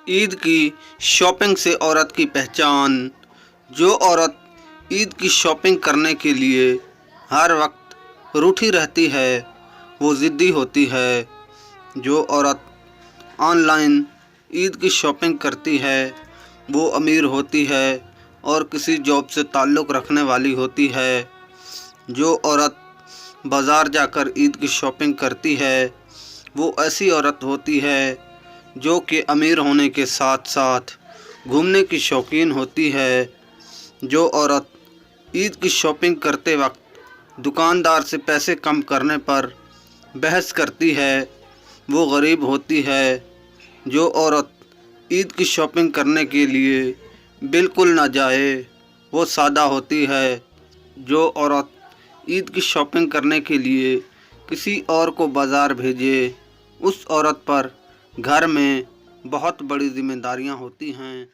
ईद की शॉपिंग से औरत की पहचान। जो औरत ईद की शॉपिंग करने के लिए हर वक्त रूठी रहती है वो ज़िद्दी होती है। जो औरत ऑनलाइन ईद की शॉपिंग करती है वो अमीर होती है और किसी जॉब से ताल्लुक़ रखने वाली होती है। जो औरत बाज़ार जाकर ईद की शॉपिंग करती है वो ऐसी औरत होती है जो कि अमीर होने के साथ साथ घूमने की शौकीन होती है। जो औरत ईद की शॉपिंग करते वक्त दुकानदार से पैसे कम करने पर बहस करती है वो गरीब होती है। जो औरत ईद की शॉपिंग करने के लिए बिल्कुल ना जाए वो सादा होती है। जो औरत ईद की शॉपिंग करने के लिए किसी और को बाज़ार भेजे उस औरत पर घर में बहुत बड़ी जिम्मेदारियां होती हैं।